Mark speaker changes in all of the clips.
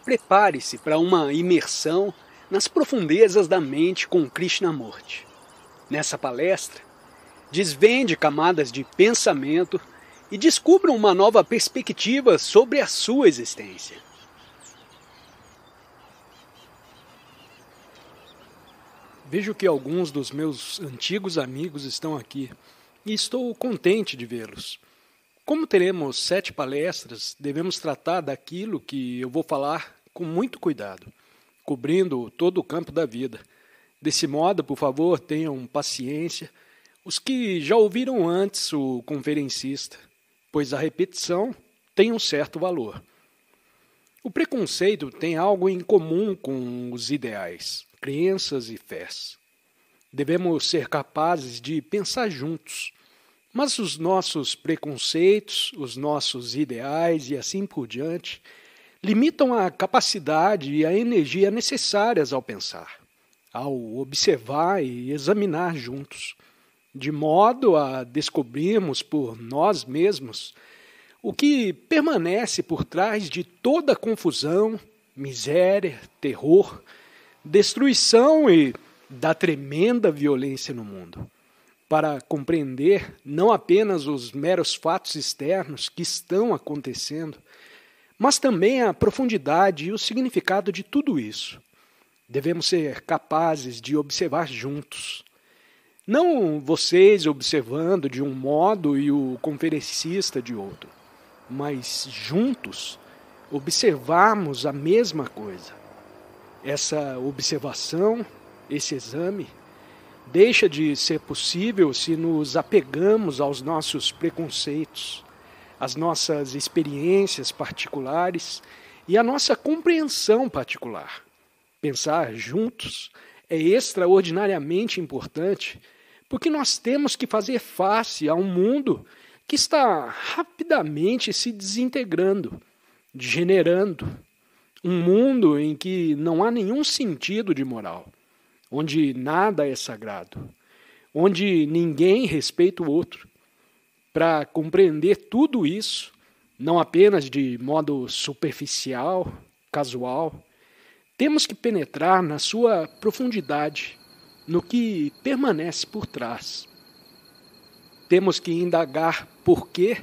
Speaker 1: Prepare-se para uma imersão nas profundezas da mente com Krishnamurti. Nessa palestra, desvende camadas de pensamento e descubra uma nova perspectiva sobre a sua existência. Vejo que alguns dos meus antigos amigos estão aqui e estou contente de vê-los. Como teremos 7 palestras, devemos tratar daquilo que eu vou falar com muito cuidado, cobrindo todo o campo da vida. Desse modo, por favor, tenham paciência os que já ouviram antes o conferencista, pois a repetição tem um certo valor. O preconceito tem algo em comum com os ideais, crenças e fés. Devemos ser capazes de pensar juntos, mas os nossos preconceitos, os nossos ideais e assim por diante, limitam a capacidade e a energia necessárias ao pensar, ao observar e examinar juntos, de modo a descobrirmos por nós mesmos o que permanece por trás de toda a confusão, miséria, terror, destruição e da tremenda violência no mundo, para compreender não apenas os meros fatos externos que estão acontecendo, mas também a profundidade e o significado de tudo isso. Devemos ser capazes de observar juntos. Não vocês observando de um modo e o conferencista de outro, mas juntos observarmos a mesma coisa. Essa observação, esse exame, deixa de ser possível se nos apegamos aos nossos preconceitos, às nossas experiências particulares e à nossa compreensão particular. Pensar juntos é extraordinariamente importante porque nós temos que fazer face a um mundo que está rapidamente se desintegrando, degenerando. Um mundo em que não há nenhum sentido de moral, onde nada é sagrado, onde ninguém respeita o outro. Para compreender tudo isso, não apenas de modo superficial, casual, temos que penetrar na sua profundidade, no que permanece por trás. Temos que indagar por que,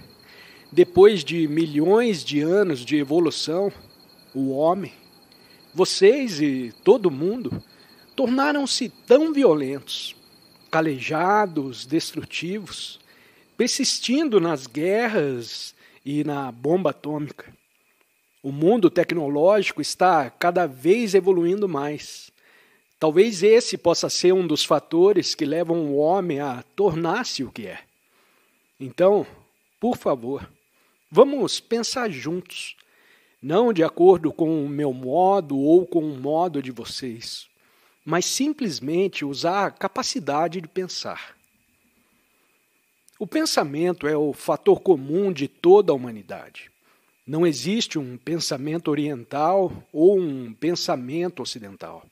Speaker 1: depois de milhões de anos de evolução, o homem, vocês e todo mundo, tornaram-se tão violentos, calejados, destrutivos, persistindo nas guerras e na bomba atômica. O mundo tecnológico está cada vez evoluindo mais. Talvez esse possa ser um dos fatores que levam o homem a tornar-se o que é. Então, por favor, vamos pensar juntos, não de acordo com o meu modo ou com o modo de vocês, mas simplesmente usar a capacidade de pensar. O pensamento é o fator comum de toda a humanidade. Não existe um pensamento oriental ou um pensamento ocidental.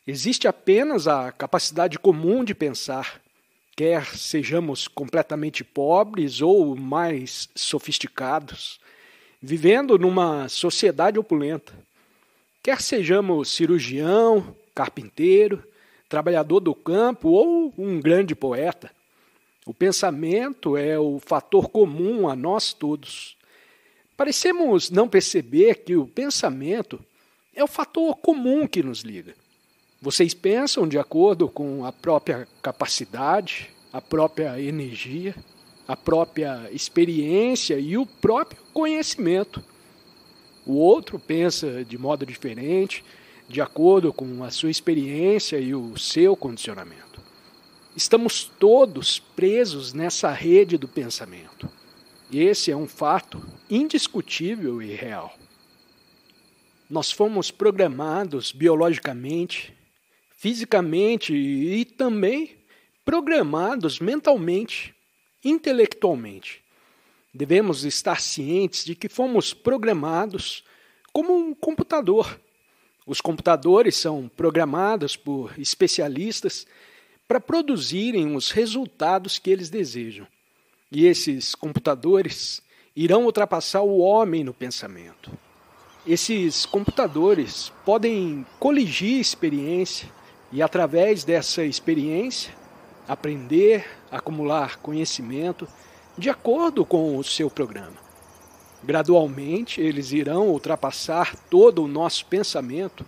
Speaker 1: Existe apenas a capacidade comum de pensar, quer sejamos completamente pobres ou mais sofisticados, vivendo numa sociedade opulenta, quer sejamos cirurgião, carpinteiro, trabalhador do campo ou um grande poeta. O pensamento é o fator comum a nós todos. Parecemos não perceber que o pensamento é o fator comum que nos liga. Vocês pensam de acordo com a própria capacidade, a própria energia, a própria experiência e o próprio conhecimento. O outro pensa de modo diferente, de acordo com a sua experiência e o seu condicionamento. Estamos todos presos nessa rede do pensamento. Esse é um fato indiscutível e real. Nós fomos programados biologicamente, fisicamente e também programados mentalmente, intelectualmente. Devemos estar cientes de que fomos programados como um computador. Os computadores são programados por especialistas para produzirem os resultados que eles desejam. E esses computadores irão ultrapassar o homem no pensamento. Esses computadores podem coligir experiência e, através dessa experiência, aprender, acumular conhecimento de acordo com o seu programa. Gradualmente, eles irão ultrapassar todo o nosso pensamento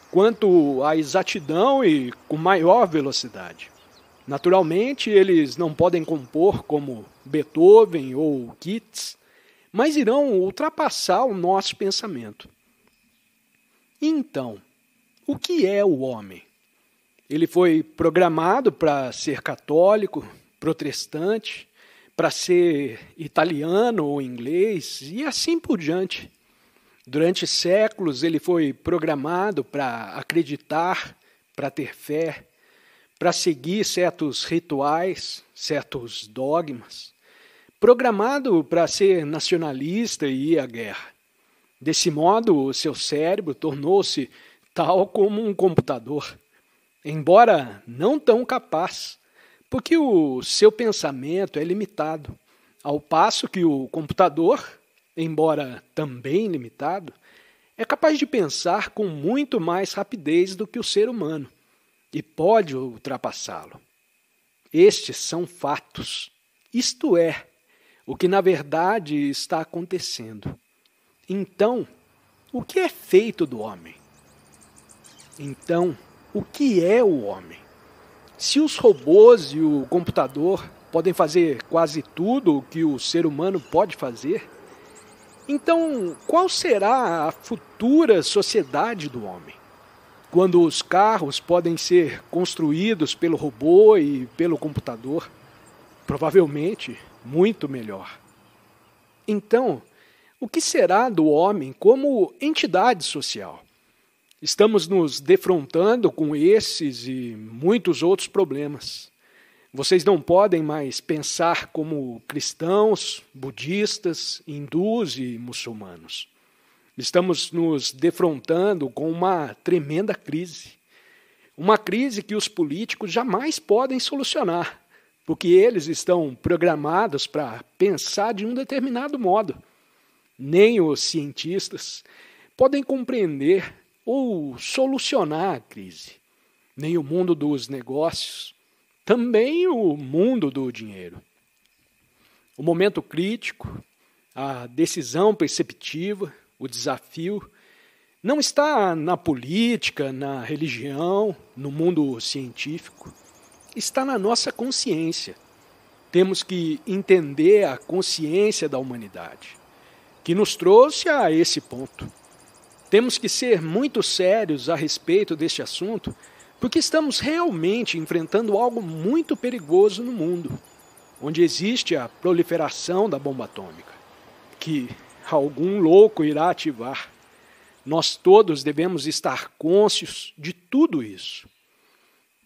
Speaker 1: quanto à exatidão e com maior velocidade. Naturalmente, eles não podem compor como Beethoven ou Keats, mas irão ultrapassar o nosso pensamento. Então, o que é o homem? Ele foi programado para ser católico, protestante, para ser italiano ou inglês e assim por diante. Durante séculos ele foi programado para acreditar, para ter fé, para seguir certos rituais, certos dogmas, programado para ser nacionalista e ir à guerra. Desse modo, o seu cérebro tornou-se tal como um computador, embora não tão capaz, porque o seu pensamento é limitado, ao passo que o computador, embora também limitado, é capaz de pensar com muito mais rapidez do que o ser humano e pode ultrapassá-lo. Estes são fatos, isto é, o que na verdade está acontecendo. Então, o que é feito do homem? Então, o que é o homem? Se os robôs e o computador podem fazer quase tudo o que o ser humano pode fazer, então qual será a futura sociedade do homem? Quando os carros podem ser construídos pelo robô e pelo computador? Provavelmente muito melhor. Então, o que será do homem como entidade social? Estamos nos defrontando com esses e muitos outros problemas. Vocês não podem mais pensar como cristãos, budistas, hindus e muçulmanos. Estamos nos defrontando com uma tremenda crise. Uma crise que os políticos jamais podem solucionar, porque eles estão programados para pensar de um determinado modo. Nem os cientistas podem compreender ou solucionar a crise. Nem o mundo dos negócios, também o mundo do dinheiro. O momento crítico, a decisão perceptiva, o desafio, não está na política, na religião, no mundo científico. Está na nossa consciência. Temos que entender a consciência da humanidade, que nos trouxe a esse ponto. Temos que ser muito sérios a respeito deste assunto, porque estamos realmente enfrentando algo muito perigoso no mundo, onde existe a proliferação da bomba atômica, que algum louco irá ativar. Nós todos devemos estar cônscios de tudo isso.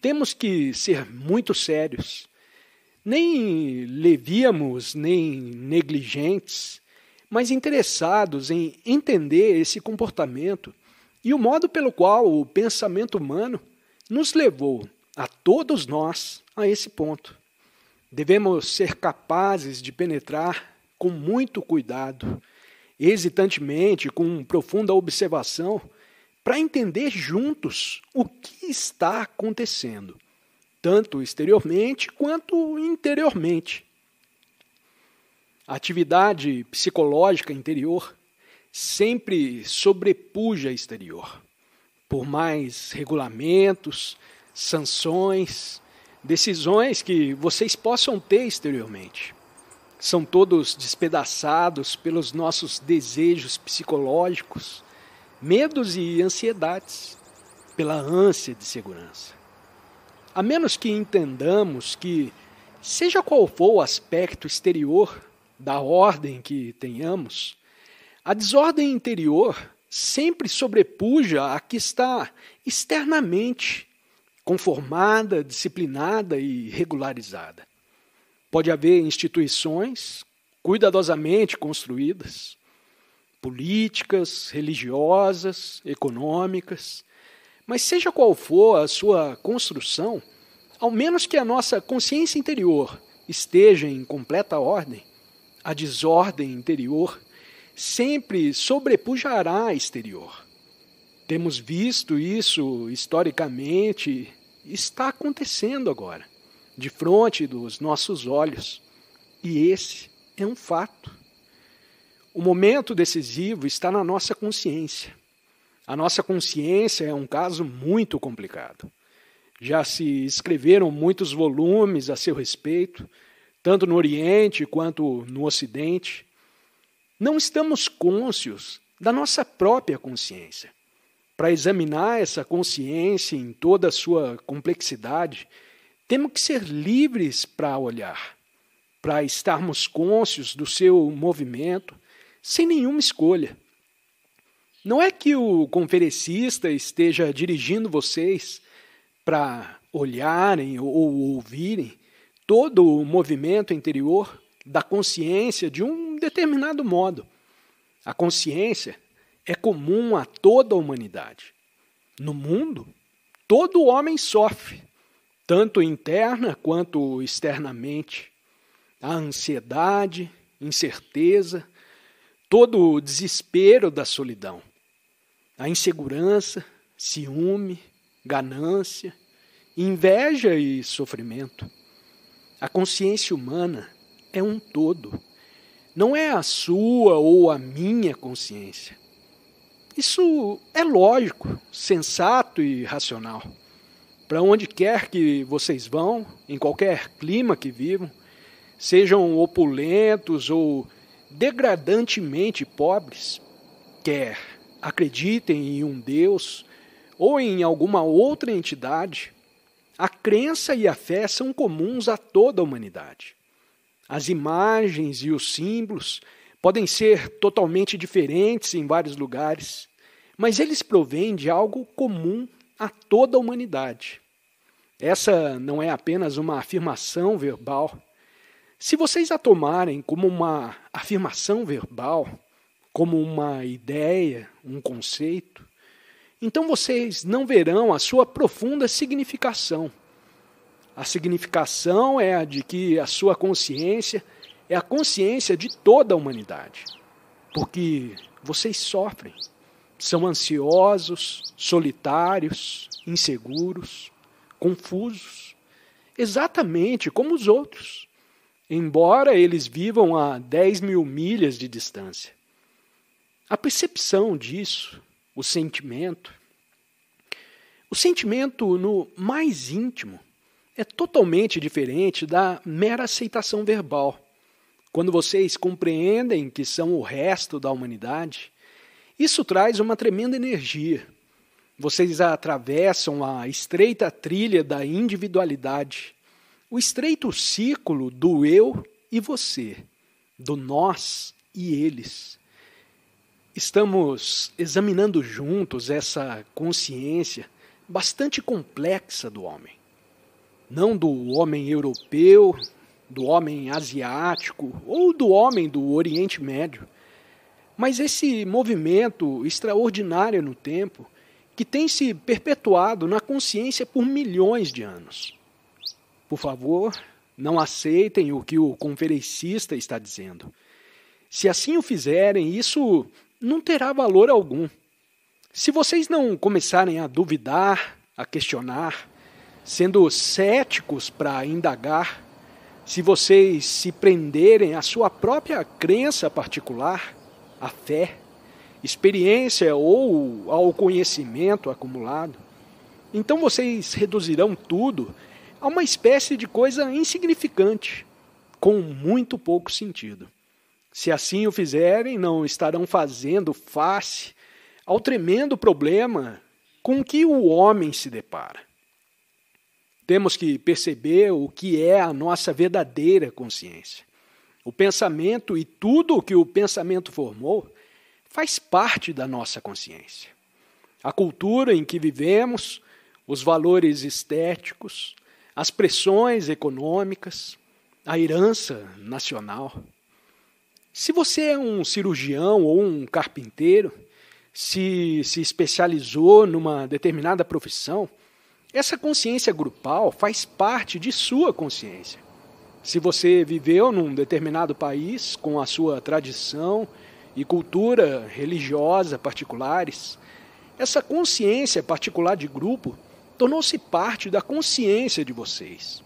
Speaker 1: Temos que ser muito sérios, nem levíamos, nem negligentes, mas interessados em entender esse comportamento e o modo pelo qual o pensamento humano nos levou, a todos nós, a esse ponto. Devemos ser capazes de penetrar com muito cuidado, hesitantemente, com profunda observação, para entender juntos o que está acontecendo, tanto exteriormente quanto interiormente. A atividade psicológica interior sempre sobrepuja a exterior. Por mais regulamentos, sanções, decisões que vocês possam ter exteriormente. São todos despedaçados pelos nossos desejos psicológicos, medos e ansiedades, pela ânsia de segurança. A menos que entendamos que, seja qual for o aspecto exterior da ordem que tenhamos, a desordem interior sempre sobrepuja a que está externamente conformada, disciplinada e regularizada. Pode haver instituições cuidadosamente construídas, políticas, religiosas, econômicas, mas seja qual for a sua construção, ao menos que a nossa consciência interior esteja em completa ordem, a desordem interior sempre sobrepujará a exterior. Temos visto isso historicamente, está acontecendo agora, de frente dos nossos olhos. E esse é um fato. O momento decisivo está na nossa consciência. A nossa consciência é um caso muito complicado. Já se escreveram muitos volumes a seu respeito, tanto no Oriente quanto no Ocidente. Não estamos cônscios da nossa própria consciência. Para examinar essa consciência em toda a sua complexidade, temos que ser livres para olhar, para estarmos cônscios do seu movimento, sem nenhuma escolha. Não é que o conferencista esteja dirigindo vocês para olharem ou ouvirem todo o movimento interior da consciência de um determinado modo. A consciência é comum a toda a humanidade. No mundo, todo homem sofre, tanto interna quanto externamente. A ansiedade, incerteza, todo o desespero da solidão. A insegurança, ciúme, ganância, inveja e sofrimento. A consciência humana é um todo. Não é a sua ou a minha consciência. Isso é lógico, sensato e racional. Para onde quer que vocês vão, em qualquer clima que vivam, sejam opulentos ou degradantemente pobres, quer acreditem em um Deus ou em alguma outra entidade, a crença e a fé são comuns a toda a humanidade. As imagens e os símbolos podem ser totalmente diferentes em vários lugares, mas eles provêm de algo comum a toda a humanidade. Essa não é apenas uma afirmação verbal. Se vocês a tomarem como uma afirmação verbal, como uma ideia, um conceito, então vocês não verão a sua profunda significação. A significação é a de que a sua consciência é a consciência de toda a humanidade. Porque vocês sofrem, são ansiosos, solitários, inseguros, confusos, exatamente como os outros, embora eles vivam a 10 mil milhas de distância. A percepção disso, o sentimento no mais íntimo é totalmente diferente da mera aceitação verbal. Quando vocês compreendem que são o resto da humanidade, isso traz uma tremenda energia. Vocês atravessam a estreita trilha da individualidade, o estreito círculo do eu e você, do nós e eles. Estamos examinando juntos essa consciência bastante complexa do homem. Não do homem europeu, do homem asiático ou do homem do Oriente Médio, mas esse movimento extraordinário no tempo que tem se perpetuado na consciência por milhões de anos. Por favor, não aceitem o que o conferencista está dizendo. Se assim o fizerem, isso não terá valor algum. Se vocês não começarem a duvidar, a questionar, sendo céticos para indagar, se vocês se prenderem à sua própria crença particular, à fé, experiência ou ao conhecimento acumulado, então vocês reduzirão tudo a uma espécie de coisa insignificante, com muito pouco sentido. Se assim o fizerem, não estarão fazendo face ao tremendo problema com que o homem se depara. Temos que perceber o que é a nossa verdadeira consciência. O pensamento e tudo o que o pensamento formou faz parte da nossa consciência. A cultura em que vivemos, os valores estéticos, as pressões econômicas, a herança nacional. Se você é um cirurgião ou um carpinteiro, se especializou numa determinada profissão, essa consciência grupal faz parte de sua consciência. Se você viveu num determinado país com a sua tradição e cultura religiosa particulares, essa consciência particular de grupo tornou-se parte da consciência de vocês.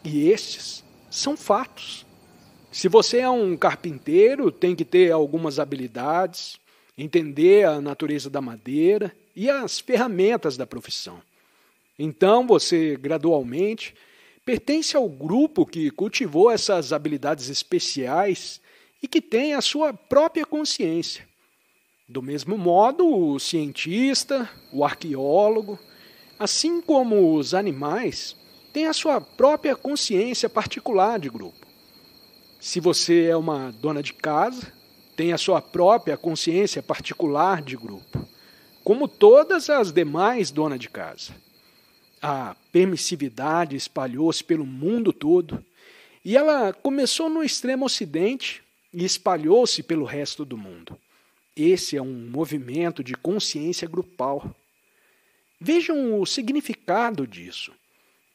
Speaker 1: E estes são fatos. Se você é um carpinteiro, tem que ter algumas habilidades, entender a natureza da madeira e as ferramentas da profissão. Então, você, gradualmente, pertence ao grupo que cultivou essas habilidades especiais e que tem a sua própria consciência. Do mesmo modo, o cientista, o arqueólogo, assim como os animais, têm a sua própria consciência particular de grupo. Se você é uma dona de casa, tem a sua própria consciência particular de grupo, como todas as demais donas de casa. A permissividade espalhou-se pelo mundo todo e ela começou no extremo ocidente e espalhou-se pelo resto do mundo. Esse é um movimento de consciência grupal. Vejam o significado disso.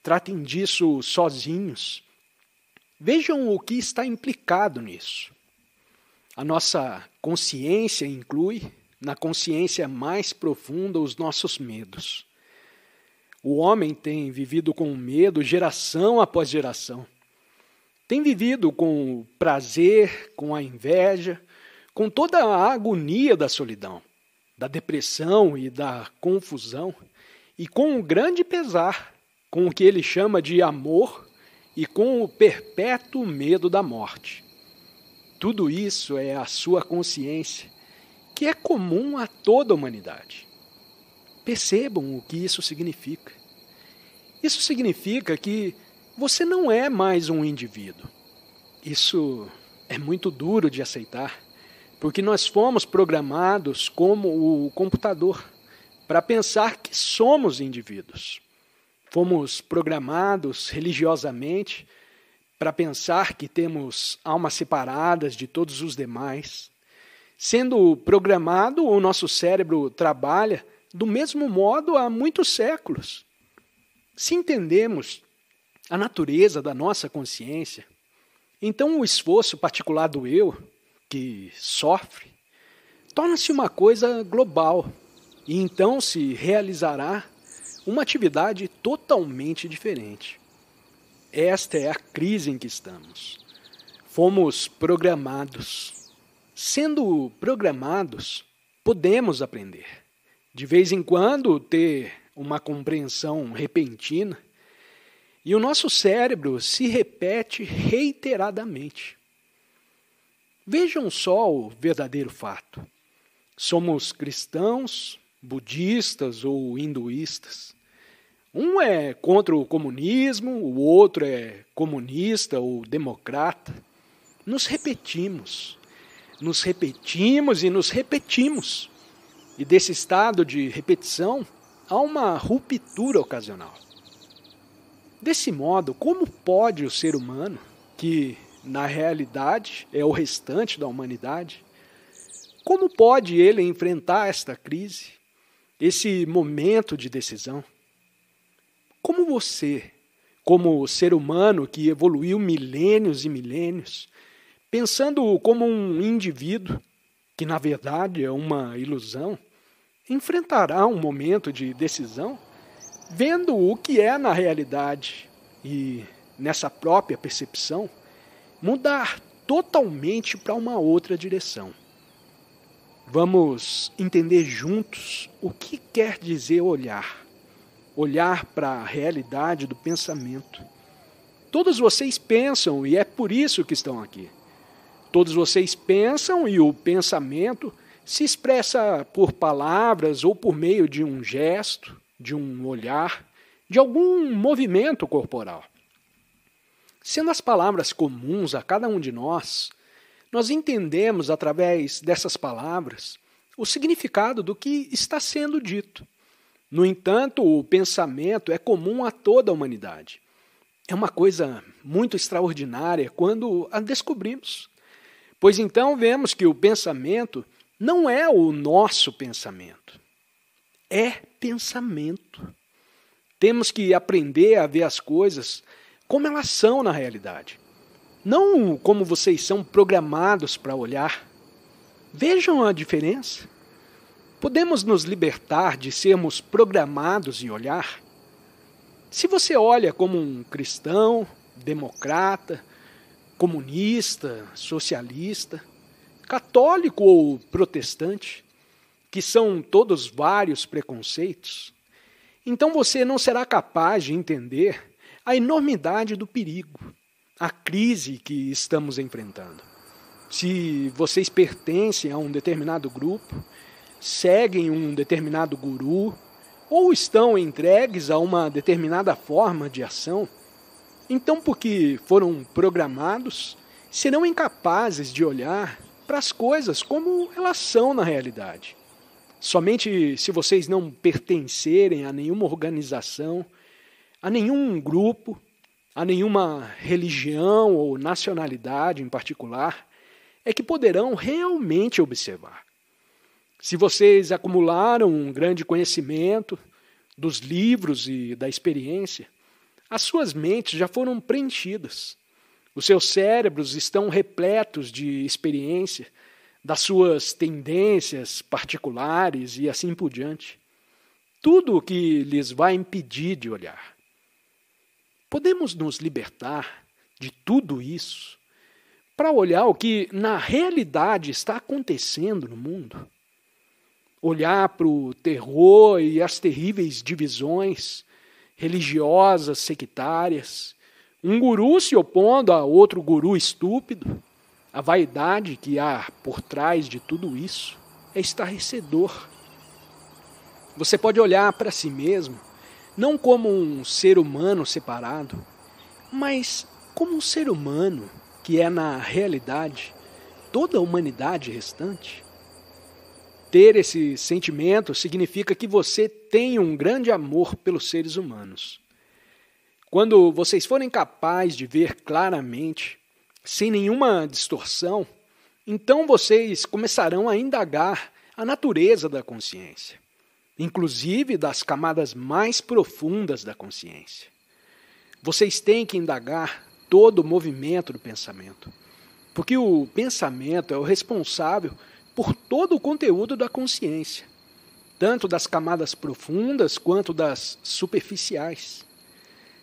Speaker 1: Tratem disso sozinhos. Vejam o que está implicado nisso. A nossa consciência inclui, na consciência mais profunda, os nossos medos. O homem tem vivido com medo geração após geração. Tem vivido com o prazer, com a inveja, com toda a agonia da solidão, da depressão e da confusão, e com o grande pesar, com o que ele chama de amor e com o perpétuo medo da morte. Tudo isso é a sua consciência, que é comum a toda a humanidade. Percebam o que isso significa. Isso significa que você não é mais um indivíduo. Isso é muito duro de aceitar, porque nós fomos programados como o computador para pensar que somos indivíduos. Fomos programados religiosamente para pensar que temos almas separadas de todos os demais. Sendo programado, o nosso cérebro trabalha do mesmo modo há muitos séculos. Se entendemos a natureza da nossa consciência, então o esforço particular do eu, que sofre, torna-se uma coisa global e então se realizará uma atividade totalmente diferente. Esta é a crise em que estamos. Fomos programados. Sendo programados, podemos aprender. De vez em quando, ter uma compreensão repentina, e o nosso cérebro se repete reiteradamente. Vejam só o verdadeiro fato. Somos cristãos, budistas ou hinduístas. Um é contra o comunismo, o outro é comunista ou democrata. Nos repetimos e nos repetimos. E desse estado de repetição, há uma ruptura ocasional. Desse modo, como pode o ser humano, que na realidade é o restante da humanidade, como pode ele enfrentar esta crise, esse momento de decisão? Como você, como ser humano que evoluiu milênios e milênios, pensando como um indivíduo, que na verdade é uma ilusão, enfrentará um momento de decisão, vendo o que é na realidade e, nessa própria percepção, mudar totalmente para uma outra direção. Vamos entender juntos o que quer dizer olhar. Olhar para a realidade do pensamento. Todos vocês pensam e é por isso que estão aqui. Todos vocês pensam e o pensamento se expressa por palavras ou por meio de um gesto, de um olhar, de algum movimento corporal. Sendo as palavras comuns a cada um de nós entendemos através dessas palavras o significado do que está sendo dito. No entanto, o pensamento é comum a toda a humanidade. É uma coisa muito extraordinária quando a descobrimos. Pois então vemos que o pensamento não é o nosso pensamento. É pensamento. Temos que aprender a ver as coisas como elas são na realidade. Não como vocês são programados para olhar. Vejam a diferença. Podemos nos libertar de sermos programados em olhar? Se você olha como um cristão, democrata, comunista, socialista, católico ou protestante, que são todos vários preconceitos, então você não será capaz de entender a enormidade do perigo, a crise que estamos enfrentando. Se vocês pertencem a um determinado grupo, seguem um determinado guru, ou estão entregues a uma determinada forma de ação, então, porque foram programados, serão incapazes de olhar para as coisas como elas são na realidade. Somente se vocês não pertencerem a nenhuma organização, a nenhum grupo, a nenhuma religião ou nacionalidade em particular, é que poderão realmente observar. Se vocês acumularam um grande conhecimento dos livros e da experiência, as suas mentes já foram preenchidas. Os seus cérebros estão repletos de experiência, das suas tendências particulares e assim por diante. Tudo o que lhes vai impedir de olhar. Podemos nos libertar de tudo isso para olhar o que na realidade está acontecendo no mundo? Olhar para o terror e as terríveis divisões religiosas, sectárias, um guru se opondo a outro guru estúpido, a vaidade que há por trás de tudo isso é estarrecedor. Você pode olhar para si mesmo, não como um ser humano separado, mas como um ser humano que é, na realidade, toda a humanidade restante. Ter esse sentimento significa que você tem um grande amor pelos seres humanos. Quando vocês forem capazes de ver claramente, sem nenhuma distorção, então vocês começarão a indagar a natureza da consciência, inclusive das camadas mais profundas da consciência. Vocês têm que indagar todo o movimento do pensamento, porque o pensamento é o responsável por todo o conteúdo da consciência, tanto das camadas profundas quanto das superficiais.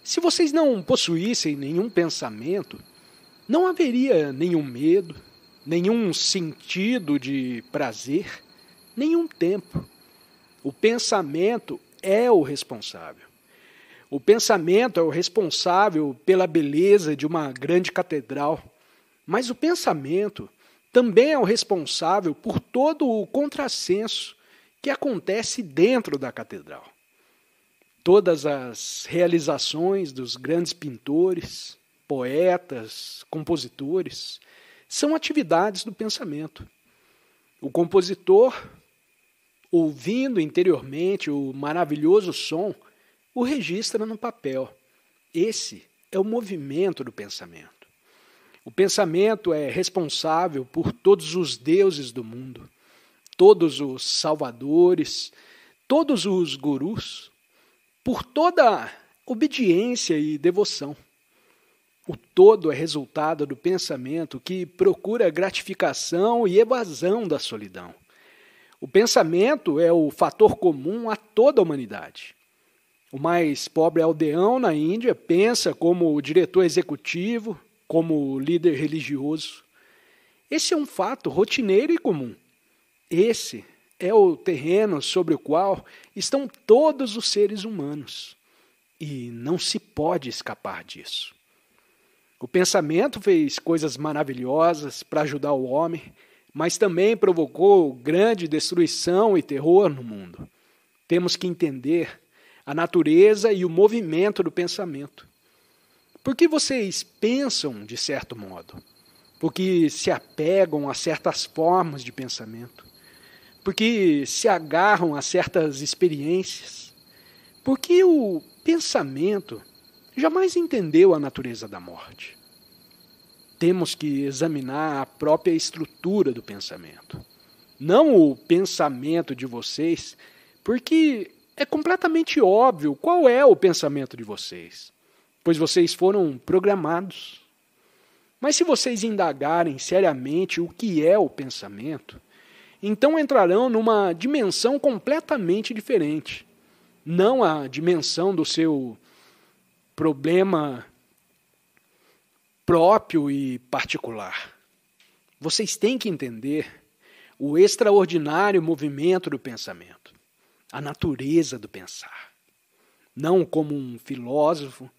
Speaker 1: Se vocês não possuíssem nenhum pensamento, não haveria nenhum medo, nenhum sentido de prazer, nenhum tempo. O pensamento é o responsável. O pensamento é o responsável pela beleza de uma grande catedral, mas o pensamento também é o responsável por todo o contrassenso que acontece dentro da catedral. Todas as realizações dos grandes pintores, poetas, compositores, são atividades do pensamento. O compositor, ouvindo interiormente o maravilhoso som, o registra no papel. Esse é o movimento do pensamento. O pensamento é responsável por todos os deuses do mundo, todos os salvadores, todos os gurus, por toda obediência e devoção. O todo é resultado do pensamento que procura gratificação e evasão da solidão. O pensamento é o fator comum a toda a humanidade. O mais pobre aldeão na Índia pensa como o diretor executivo, como o líder religioso. Esse é um fato rotineiro e comum. Esse é o terreno sobre o qual estão todos os seres humanos. E não se pode escapar disso. O pensamento fez coisas maravilhosas para ajudar o homem, mas também provocou grande destruição e terror no mundo. Temos que entender a natureza e o movimento do pensamento. Por que vocês pensam de certo modo? Porque se apegam a certas formas de pensamento? Porque se agarram a certas experiências? Porque o pensamento jamais entendeu a natureza da morte. Temos que examinar a própria estrutura do pensamento. Não o pensamento de vocês, porque é completamente óbvio qual é o pensamento de vocês, pois vocês foram programados. Mas se vocês indagarem seriamente o que é o pensamento, então entrarão numa dimensão completamente diferente. Não a dimensão do seu problema próprio e particular. Vocês têm que entender o extraordinário movimento do pensamento, a natureza do pensar. Não como um filósofo,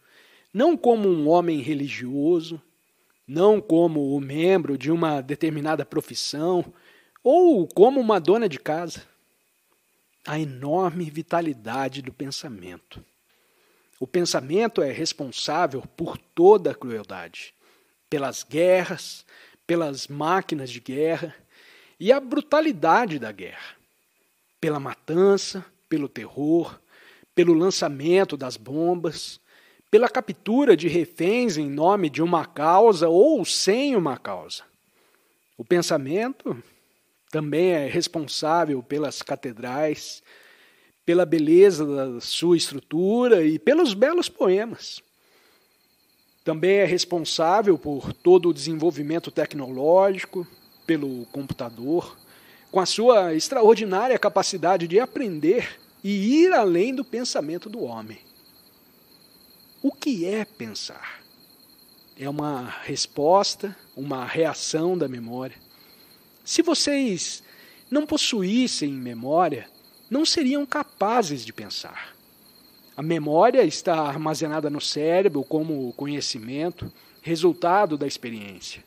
Speaker 1: não como um homem religioso, não como o membro de uma determinada profissão ou como uma dona de casa. A enorme vitalidade do pensamento. O pensamento é responsável por toda a crueldade, pelas guerras, pelas máquinas de guerra e a brutalidade da guerra, pela matança, pelo terror, pelo lançamento das bombas, pela captura de reféns em nome de uma causa ou sem uma causa. O pensamento também é responsável pelas catedrais, pela beleza da sua estrutura e pelos belos poemas. Também é responsável por todo o desenvolvimento tecnológico, pelo computador, com a sua extraordinária capacidade de aprender e ir além do pensamento do homem. O que é pensar? É uma resposta, uma reação da memória. Se vocês não possuíssem memória, não seriam capazes de pensar. A memória está armazenada no cérebro como conhecimento, resultado da experiência.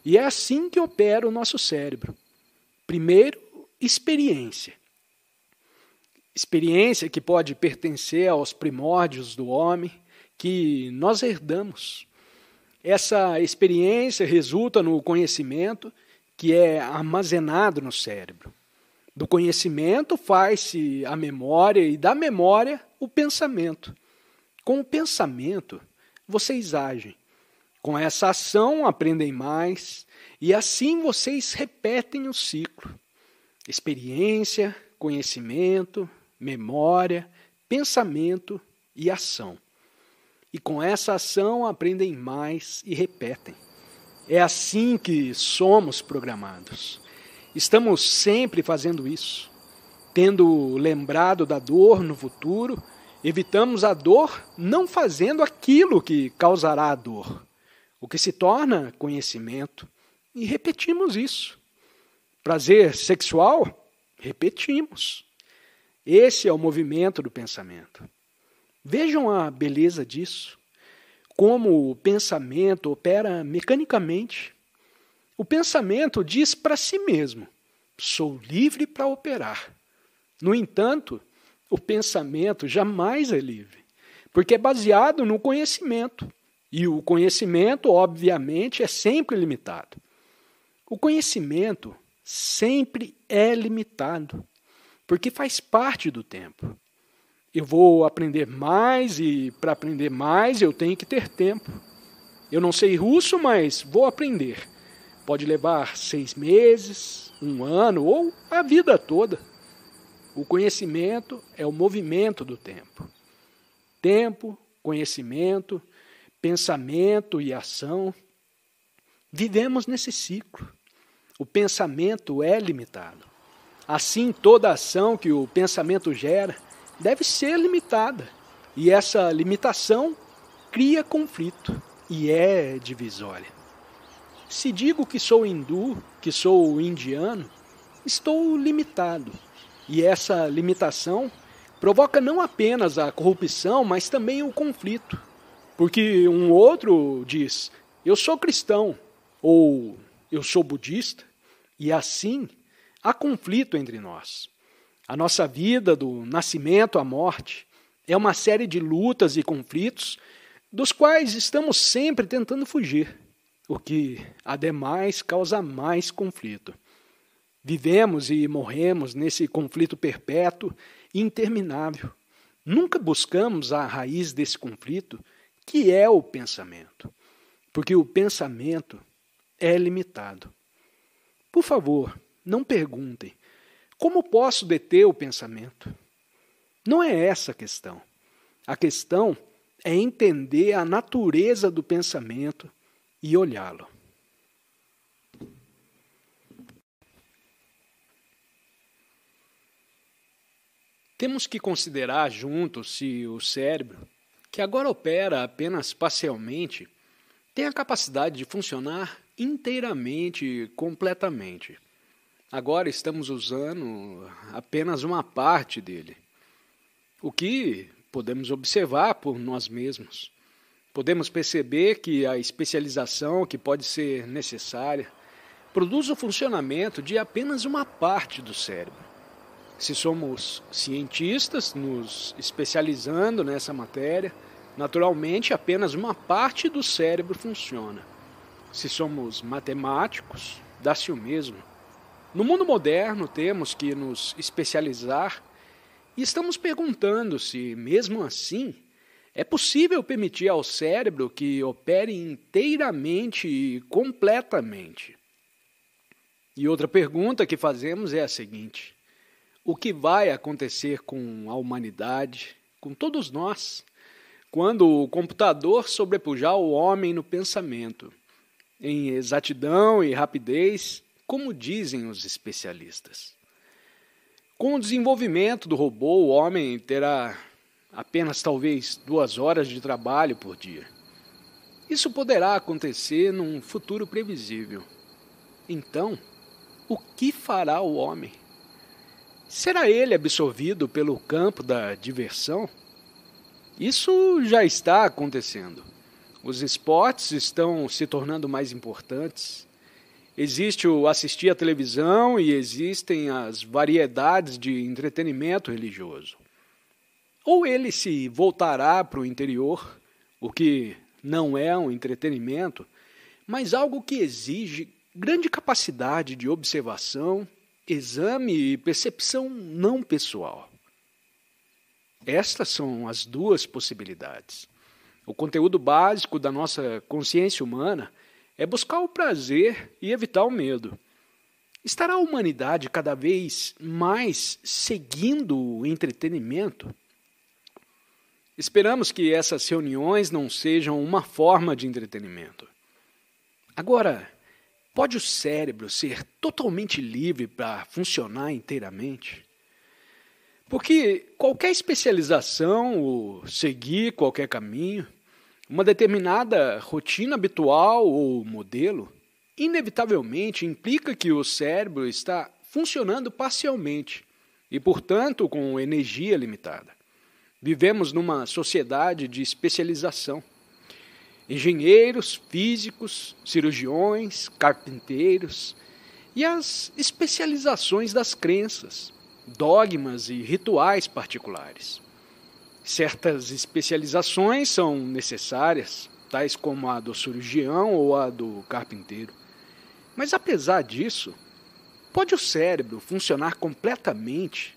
Speaker 1: E é assim que opera o nosso cérebro. Primeiro, experiência. Experiência que pode pertencer aos primórdios do homem, que nós herdamos. Essa experiência resulta no conhecimento que é armazenado no cérebro. Do conhecimento faz-se a memória e da memória o pensamento. Com o pensamento, vocês agem. Com essa ação, aprendem mais e assim vocês repetem o ciclo. Experiência, conhecimento, memória, pensamento e ação. E com essa ação aprendem mais e repetem. É assim que somos programados. Estamos sempre fazendo isso. Tendo lembrado da dor no futuro, evitamos a dor não fazendo aquilo que causará a dor, o que se torna conhecimento. E repetimos isso. Prazer sexual? Repetimos. Esse é o movimento do pensamento. Vejam a beleza disso. Como o pensamento opera mecanicamente. O pensamento diz para si mesmo: sou livre para operar. No entanto, o pensamento jamais é livre, porque é baseado no conhecimento. E o conhecimento, obviamente, é sempre limitado. O conhecimento sempre é limitado, porque faz parte do tempo. Eu vou aprender mais e para aprender mais eu tenho que ter tempo. Eu não sei russo, mas vou aprender. Pode levar 6 meses, 1 ano ou a vida toda. O conhecimento é o movimento do tempo. Tempo, conhecimento, pensamento e ação. Vivemos nesse ciclo. O pensamento é limitado. Assim, toda ação que o pensamento gera deve ser limitada. E essa limitação cria conflito e é divisória. Se digo que sou hindu, que sou indiano, estou limitado. E essa limitação provoca não apenas a corrupção, mas também o conflito. Porque um outro diz, eu sou cristão, ou eu sou budista, e assim há conflito entre nós. A nossa vida, do nascimento à morte, é uma série de lutas e conflitos dos quais estamos sempre tentando fugir, o que, ademais, causa mais conflito. Vivemos e morremos nesse conflito perpétuo e interminável. Nunca buscamos a raiz desse conflito, que é o pensamento, porque o pensamento é limitado. Por favor, não perguntem, como posso deter o pensamento? Não é essa a questão. A questão é entender a natureza do pensamento e olhá-lo. Temos que considerar juntos se o cérebro, que agora opera apenas parcialmente, tem a capacidade de funcionar inteiramente e completamente. Agora estamos usando apenas uma parte dele, o que podemos observar por nós mesmos. Podemos perceber que a especialização que pode ser necessária produz o funcionamento de apenas uma parte do cérebro. Se somos cientistas nos especializando nessa matéria, naturalmente apenas uma parte do cérebro funciona. Se somos matemáticos, dá-se o mesmo. No mundo moderno temos que nos especializar e estamos perguntando se, mesmo assim, é possível permitir ao cérebro que opere inteiramente e completamente. E outra pergunta que fazemos é a seguinte: o que vai acontecer com a humanidade, com todos nós, quando o computador sobrepujar o homem no pensamento, em exatidão e rapidez, como dizem os especialistas? Com o desenvolvimento do robô, o homem terá apenas talvez 2 horas de trabalho por dia. Isso poderá acontecer num futuro previsível. Então, o que fará o homem? Será ele absorvido pelo campo da diversão? Isso já está acontecendo. Os esportes estão se tornando mais importantes. Existe o assistir à televisão e existem as variedades de entretenimento religioso. Ou ele se voltará para o interior, o que não é um entretenimento, mas algo que exige grande capacidade de observação, exame e percepção não pessoal. Estas são as 2 possibilidades. O conteúdo básico da nossa consciência humana é buscar o prazer e evitar o medo. Estará a humanidade cada vez mais seguindo o entretenimento? Esperamos que essas reuniões não sejam uma forma de entretenimento. Agora, pode o cérebro ser totalmente livre para funcionar inteiramente? Porque qualquer especialização ou seguir qualquer caminho, uma determinada rotina habitual ou modelo, inevitavelmente implica que o cérebro está funcionando parcialmente e, portanto, com energia limitada. Vivemos numa sociedade de especialização. Engenheiros, físicos, cirurgiões, carpinteiros e as especializações das crenças, dogmas e rituais particulares. Certas especializações são necessárias, tais como a do cirurgião ou a do carpinteiro. Mas apesar disso, pode o cérebro funcionar completamente,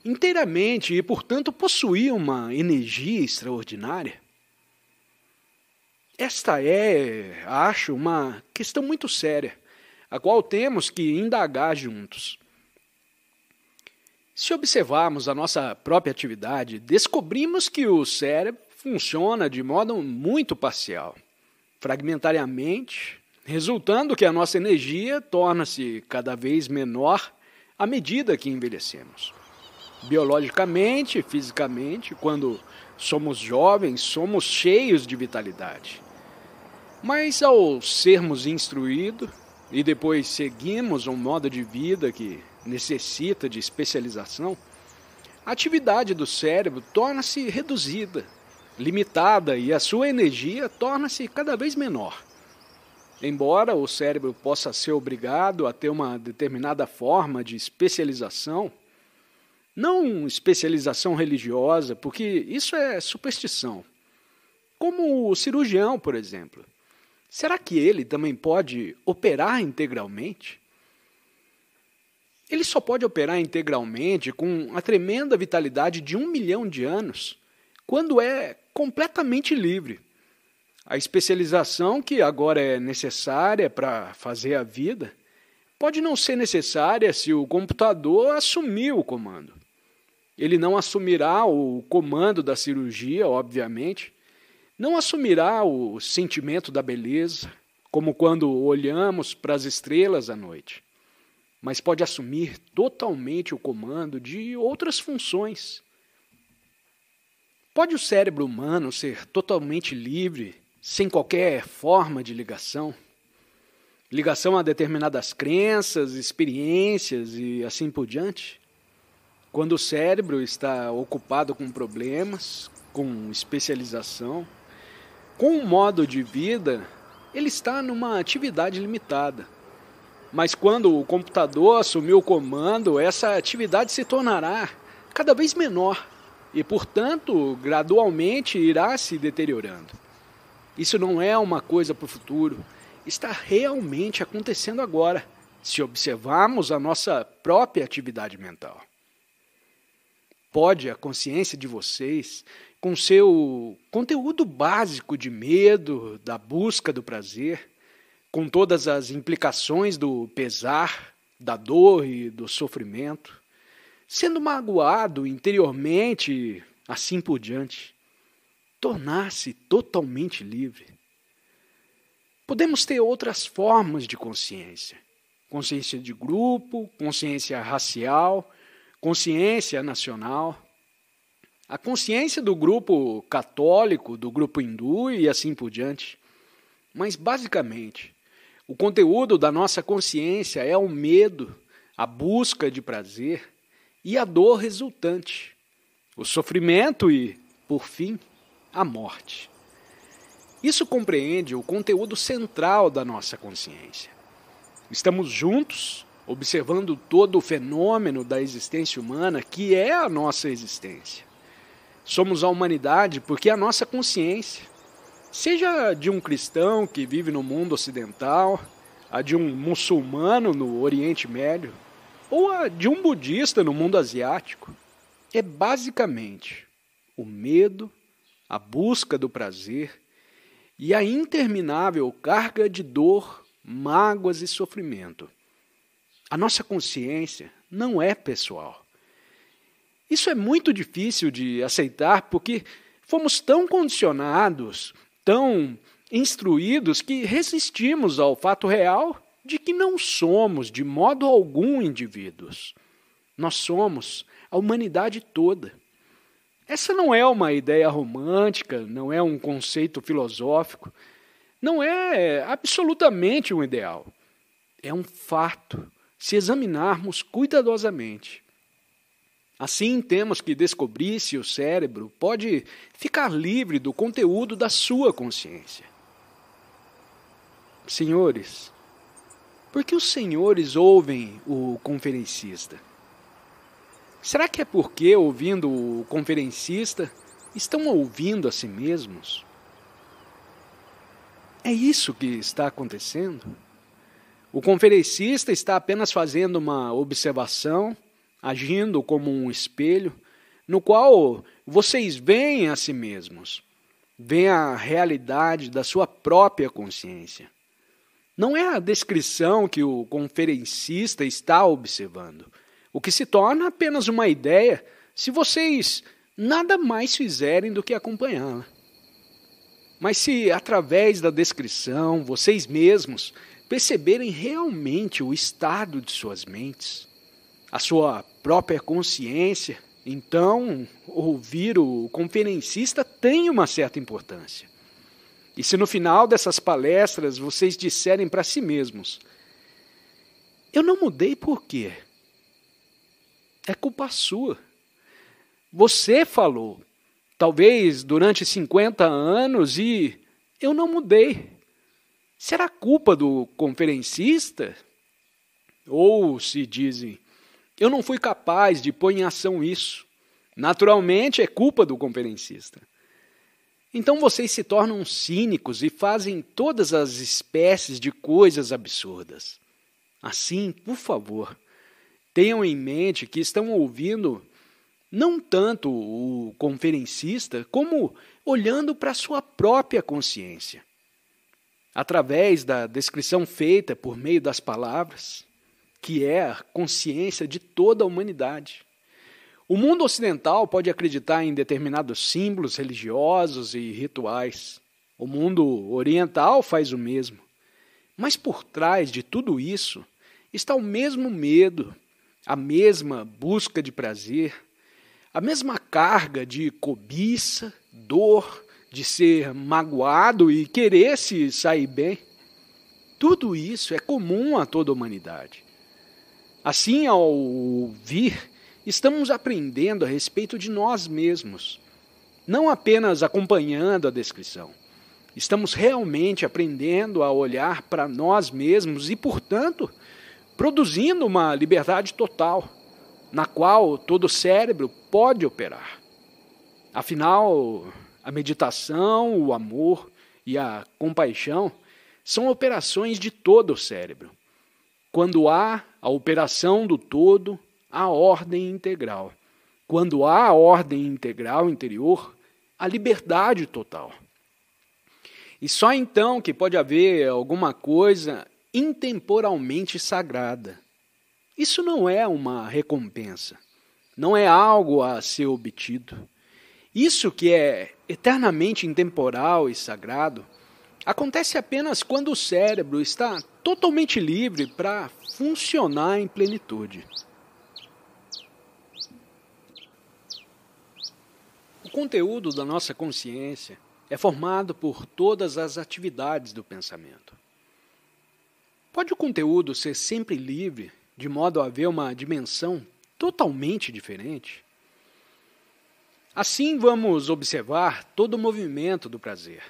Speaker 1: inteiramente e, portanto, possuir uma energia extraordinária? Esta é, acho, uma questão muito séria, a qual temos que indagar juntos. Se observarmos a nossa própria atividade, descobrimos que o cérebro funciona de modo muito parcial, fragmentariamente, resultando que a nossa energia torna-se cada vez menor à medida que envelhecemos. Biologicamente, fisicamente, quando somos jovens, somos cheios de vitalidade. Mas ao sermos instruídos e depois seguimos um modo de vida que necessita de especialização, a atividade do cérebro torna-se reduzida, limitada e a sua energia torna-se cada vez menor. Embora o cérebro possa ser obrigado a ter uma determinada forma de especialização, não especialização religiosa, porque isso é superstição, como o cirurgião, por exemplo. Será que ele também pode operar integralmente? Ele só pode operar integralmente com a tremenda vitalidade de 1 milhão de anos, quando é completamente livre. A especialização que agora é necessária para fazer a vida pode não ser necessária se o computador assumir o comando. Ele não assumirá o comando da cirurgia, obviamente, não assumirá o sentimento da beleza, como quando olhamos para as estrelas à noite. mas pode assumir totalmente o comando de outras funções. Pode o cérebro humano ser totalmente livre, sem qualquer forma de ligação? Ligação a determinadas crenças, experiências e assim por diante? Quando o cérebro está ocupado com problemas, com especialização, com um modo de vida, ele está numa atividade limitada. Mas quando o computador assumir o comando, essa atividade se tornará cada vez menor e, portanto, gradualmente irá se deteriorando. Isso não é uma coisa para o futuro, está realmente acontecendo agora, se observarmos a nossa própria atividade mental. Pode a consciência de vocês, com seu conteúdo básico de medo, da busca do prazer, com todas as implicações do pesar, da dor e do sofrimento, sendo magoado interiormente, assim por diante, tornar-se totalmente livre. Podemos ter outras formas de consciência. Consciência de grupo, consciência racial, consciência nacional. A consciência do grupo católico, do grupo hindu e assim por diante. Mas, basicamente, o conteúdo da nossa consciência é o medo, a busca de prazer e a dor resultante, o sofrimento e, por fim, a morte. Isso compreende o conteúdo central da nossa consciência. Estamos juntos, observando todo o fenômeno da existência humana, que é a nossa existência. Somos a humanidade porque a nossa consciência, seja de um cristão que vive no mundo ocidental, a de um muçulmano no Oriente Médio, ou a de um budista no mundo asiático, é basicamente o medo, a busca do prazer e a interminável carga de dor, mágoas e sofrimento. A nossa consciência não é pessoal. Isso é muito difícil de aceitar porque fomos tão condicionados, tão instruídos que resistimos ao fato real de que não somos, de modo algum, indivíduos. Nós somos a humanidade toda. Essa não é uma ideia romântica, não é um conceito filosófico, não é absolutamente um ideal. É um fato, se examinarmos cuidadosamente. Assim, temos que descobrir se o cérebro pode ficar livre do conteúdo da sua consciência. Senhores, por que os senhores ouvem o conferencista? Será que é porque, ouvindo o conferencista, estão ouvindo a si mesmos? É isso que está acontecendo? O conferencista está apenas fazendo uma observação, agindo como um espelho, no qual vocês veem a si mesmos, veem a realidade da sua própria consciência. Não é a descrição que o conferencista está observando, o que se torna apenas uma ideia se vocês nada mais fizerem do que acompanhá-la. Mas se, através da descrição, vocês mesmos perceberem realmente o estado de suas mentes, a sua própria consciência, então ouvir o conferencista tem uma certa importância. E se no final dessas palestras vocês disserem para si mesmos, eu não mudei por quê? É culpa sua. Você falou, talvez durante 50 anos, e eu não mudei. Será culpa do conferencista? Ou se dizem, eu não fui capaz de pôr em ação isso. Naturalmente é culpa do conferencista. Então vocês se tornam cínicos e fazem todas as espécies de coisas absurdas. Assim, por favor, tenham em mente que estão ouvindo não tanto o conferencista, como olhando para a sua própria consciência. Através da descrição feita por meio das palavras, que é a consciência de toda a humanidade. O mundo ocidental pode acreditar em determinados símbolos religiosos e rituais. O mundo oriental faz o mesmo. Mas por trás de tudo isso está o mesmo medo, a mesma busca de prazer, a mesma carga de cobiça, dor, de ser magoado e querer se sair bem. Tudo isso é comum a toda a humanidade. Assim, ao ouvir, estamos aprendendo a respeito de nós mesmos, não apenas acompanhando a descrição. Estamos realmente aprendendo a olhar para nós mesmos e, portanto, produzindo uma liberdade total, na qual todo o cérebro pode operar. Afinal, a meditação, o amor e a compaixão são operações de todo o cérebro. Quando há a operação do todo, há ordem integral. Quando há a ordem integral interior, há liberdade total. E só então que pode haver alguma coisa intemporalmente sagrada. Isso não é uma recompensa, não é algo a ser obtido. Isso que é eternamente intemporal e sagrado acontece apenas quando o cérebro está totalmente livre para funcionar em plenitude. O conteúdo da nossa consciência é formado por todas as atividades do pensamento. Pode o conteúdo ser sempre livre, de modo a haver uma dimensão totalmente diferente? Assim vamos observar todo o movimento do prazer.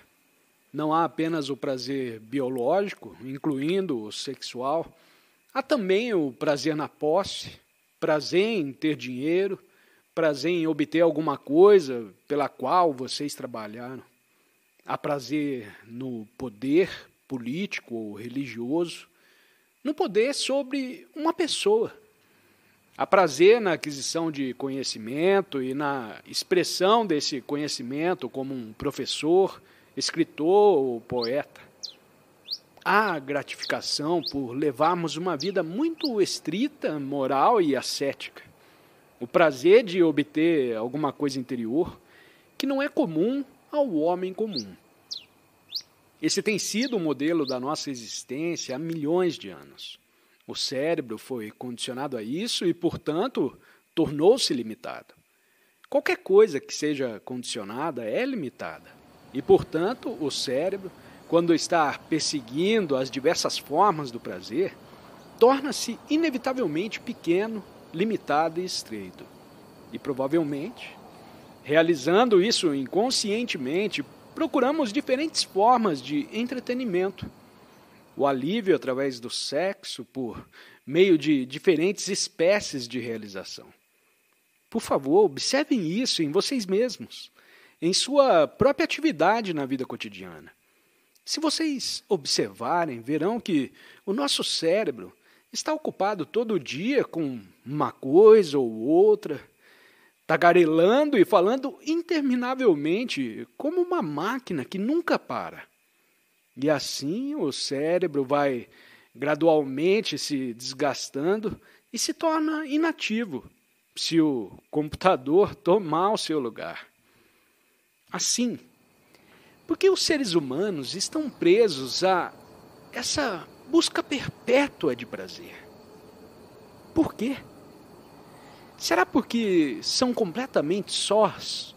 Speaker 1: Não há apenas o prazer biológico, incluindo o sexual, há também o prazer na posse, prazer em ter dinheiro, prazer em obter alguma coisa pela qual vocês trabalharam. Há prazer no poder político ou religioso, no poder sobre uma pessoa. Há prazer na aquisição de conhecimento e na expressão desse conhecimento como um professor, escritor ou poeta. Há gratificação por levarmos uma vida muito estrita, moral e ascética. O prazer de obter alguma coisa interior que não é comum ao homem comum. Esse tem sido o modelo da nossa existência há milhões de anos. O cérebro foi condicionado a isso e, portanto, tornou-se limitado. Qualquer coisa que seja condicionada é limitada. E, portanto, o cérebro, quando está perseguindo as diversas formas do prazer, torna-se inevitavelmente pequeno, limitado e estreito. E, provavelmente, realizando isso inconscientemente, procuramos diferentes formas de entretenimento. O alívio através do sexo por meio de diferentes espécies de realização. Por favor, observem isso em vocês mesmos, em sua própria atividade na vida cotidiana. Se vocês observarem, verão que o nosso cérebro está ocupado todo dia com uma coisa ou outra, tagarelando e falando interminavelmente como uma máquina que nunca para. E assim o cérebro vai gradualmente se desgastando e se torna inativo se o computador tomar o seu lugar. Assim, porque os seres humanos estão presos a essa busca perpétua de prazer? Por quê? Será porque são completamente sós?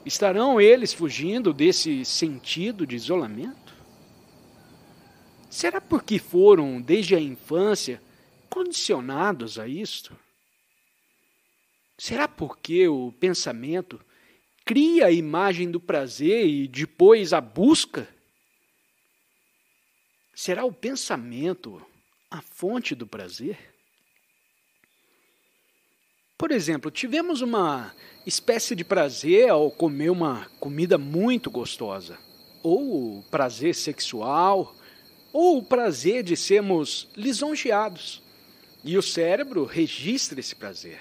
Speaker 1: Estarão eles fugindo desse sentido de isolamento? Será porque foram, desde a infância, condicionados a isto? Será porque o pensamento cria a imagem do prazer e depois a busca? Será o pensamento a fonte do prazer? Por exemplo, tivemos uma espécie de prazer ao comer uma comida muito gostosa, ou o prazer sexual, ou o prazer de sermos lisonjeados. E o cérebro registra esse prazer.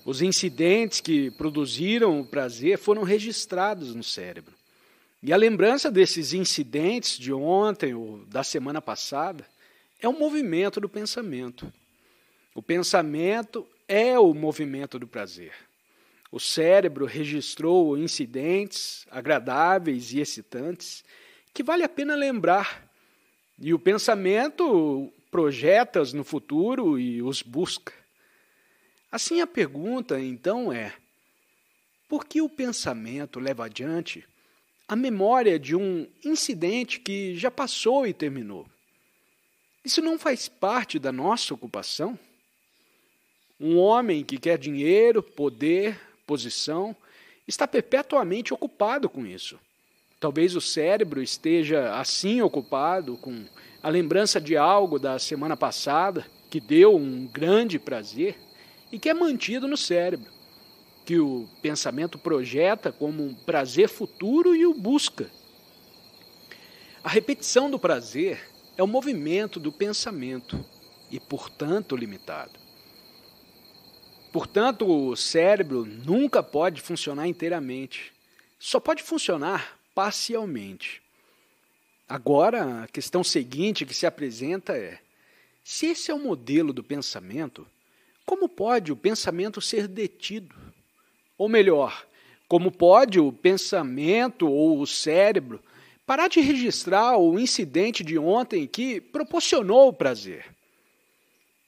Speaker 1: Os incidentes que produziram o prazer foram registrados no cérebro. E a lembrança desses incidentes de ontem ou da semana passada é um movimento do pensamento. O pensamento é o movimento do prazer. O cérebro registrou incidentes agradáveis e excitantes que vale a pena lembrar. E o pensamento projeta-os no futuro e os busca. Assim, a pergunta, então, é: por que o pensamento leva adiante a memória de um incidente que já passou e terminou? Isso não faz parte da nossa ocupação? Um homem que quer dinheiro, poder, posição, está perpetuamente ocupado com isso. Talvez o cérebro esteja assim ocupado com a lembrança de algo da semana passada que deu um grande prazer e que é mantido no cérebro, que o pensamento projeta como um prazer futuro e o busca. A repetição do prazer é o movimento do pensamento e, portanto, limitado. Portanto, o cérebro nunca pode funcionar inteiramente, só pode funcionar parcialmente. Agora, a questão seguinte que se apresenta é: se esse é o modelo do pensamento, como pode o pensamento ser detido? Ou melhor, como pode o pensamento ou o cérebro parar de registrar o incidente de ontem que proporcionou o prazer?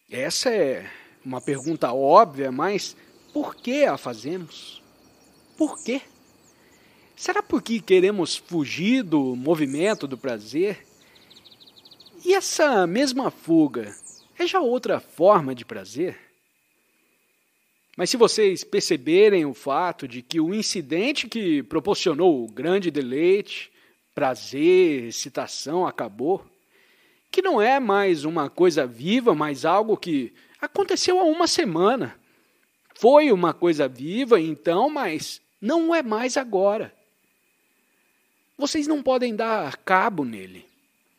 Speaker 1: Essa é uma pergunta óbvia, mas por que a fazemos? Por quê? Será porque queremos fugir do movimento do prazer? E essa mesma fuga é já outra forma de prazer? Mas se vocês perceberem o fato de que o incidente que proporcionou o grande deleite, prazer, excitação acabou, que não é mais uma coisa viva, mas algo que aconteceu há uma semana. Foi uma coisa viva, então, mas não é mais agora. Vocês não podem dar cabo nele,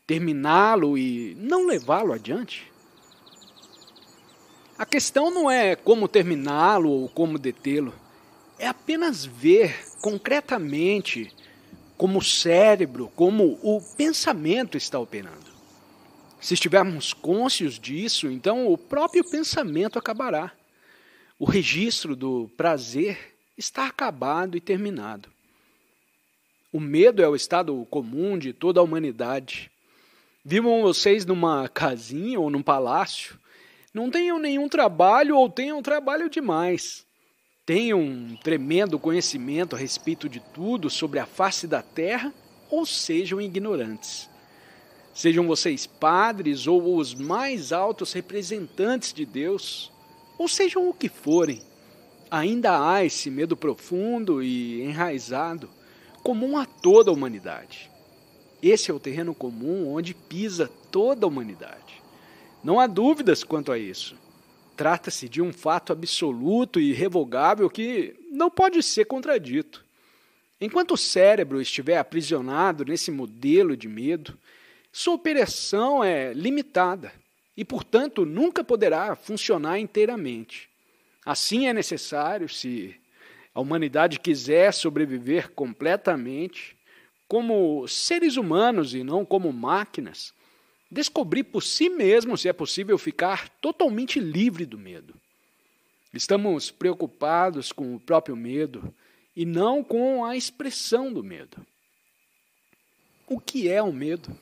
Speaker 1: terminá-lo e não levá-lo adiante. A questão não é como terminá-lo ou como detê-lo, é apenas ver concretamente como o cérebro, como o pensamento está operando. Se estivermos cônscios disso, então o próprio pensamento acabará. O registro do prazer está acabado e terminado. O medo é o estado comum de toda a humanidade. Vivam vocês numa casinha ou num palácio, não tenham nenhum trabalho ou tenham trabalho demais. Tenham um tremendo conhecimento a respeito de tudo sobre a face da terra ou sejam ignorantes. Sejam vocês padres ou os mais altos representantes de Deus, ou sejam o que forem, ainda há esse medo profundo e enraizado, comum a toda a humanidade. Esse é o terreno comum onde pisa toda a humanidade. Não há dúvidas quanto a isso. Trata-se de um fato absoluto e irrevogável que não pode ser contradito. Enquanto o cérebro estiver aprisionado nesse modelo de medo, sua operação é limitada e, portanto, nunca poderá funcionar inteiramente. Assim é necessário, se a humanidade quiser sobreviver completamente, como seres humanos e não como máquinas, descobrir por si mesmo se é possível ficar totalmente livre do medo. Estamos preocupados com o próprio medo e não com a expressão do medo. O que é o medo?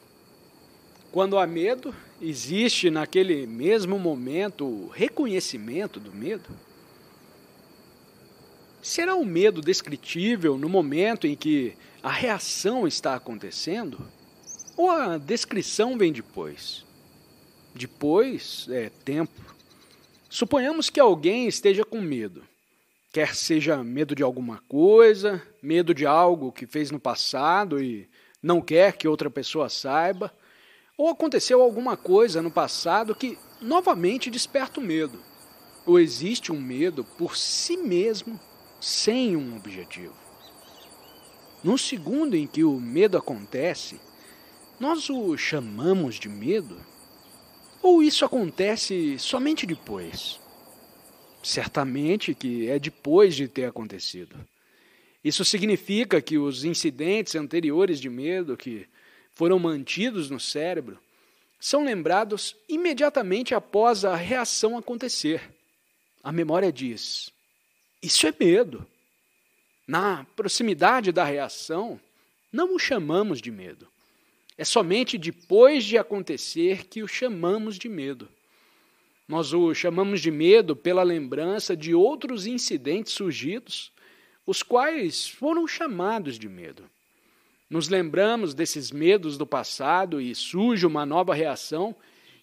Speaker 1: Quando há medo, existe naquele mesmo momento o reconhecimento do medo? Será o medo descritível no momento em que a reação está acontecendo? Ou a descrição vem depois? Depois é tempo. Suponhamos que alguém esteja com medo. Quer seja medo de alguma coisa, medo de algo que fez no passado e não quer que outra pessoa saiba, ou aconteceu alguma coisa no passado que novamente desperta o medo. Ou existe um medo por si mesmo, sem um objetivo. No segundo em que o medo acontece, nós o chamamos de medo? Ou isso acontece somente depois? Certamente que é depois de ter acontecido. Isso significa que os incidentes anteriores de medo que foram mantidos no cérebro são lembrados imediatamente após a reação acontecer. A memória diz: isso é medo. Na proximidade da reação, não o chamamos de medo. É somente depois de acontecer que o chamamos de medo. Nós o chamamos de medo pela lembrança de outros incidentes surgidos, os quais foram chamados de medo. Nos lembramos desses medos do passado e surge uma nova reação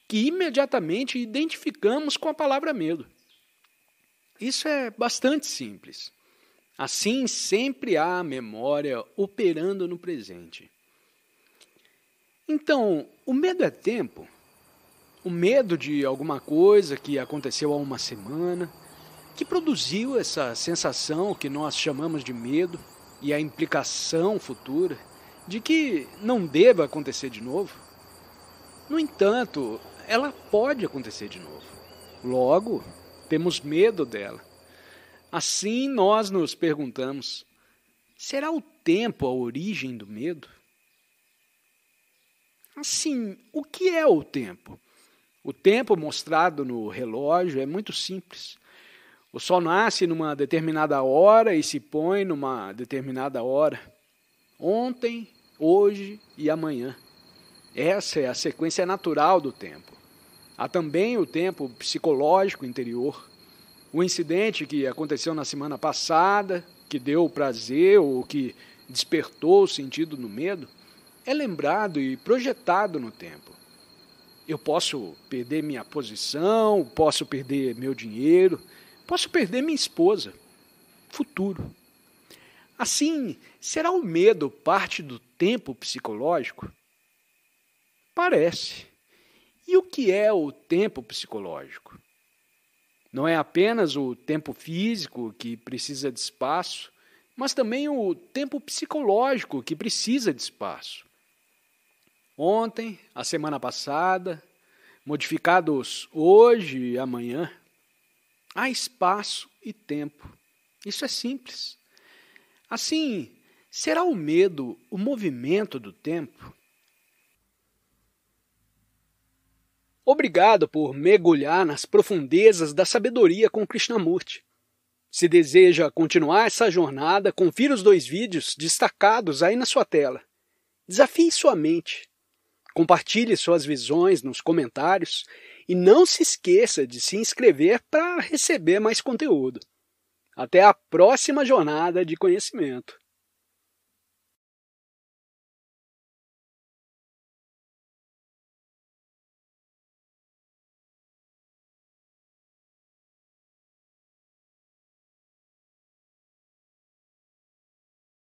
Speaker 1: que imediatamente identificamos com a palavra medo. Isso é bastante simples. Assim, sempre há a memória operando no presente. Então, o medo é tempo? O medo de alguma coisa que aconteceu há uma semana, que produziu essa sensação que nós chamamos de medo e a implicação futura de que não deva acontecer de novo? No entanto, ela pode acontecer de novo. Logo, temos medo dela. Assim, nós nos perguntamos: será o tempo a origem do medo? Assim, o que é o tempo? O tempo mostrado no relógio é muito simples. O sol nasce numa determinada hora e se põe numa determinada hora. Ontem, hoje e amanhã. Essa é a sequência natural do tempo. Há também o tempo psicológico interior. O incidente que aconteceu na semana passada, que deu prazer ou que despertou o sentido no medo, é lembrado e projetado no tempo. Eu posso perder minha posição, posso perder meu dinheiro, posso perder minha esposa. Futuro. Assim, será o medo parte do tempo psicológico? Parece. E o que é o tempo psicológico? Não é apenas o tempo físico que precisa de espaço, mas também o tempo psicológico que precisa de espaço. Ontem, a semana passada, modificados hoje e amanhã, há espaço e tempo. Isso é simples. Assim, será o medo o movimento do tempo? Obrigado por mergulhar nas profundezas da sabedoria com Krishnamurti. Se deseja continuar essa jornada, confira os 2 vídeos destacados aí na sua tela. Desafie sua mente. Compartilhe suas visões nos comentários e não se esqueça de se inscrever para receber mais conteúdo. Até a próxima jornada de conhecimento.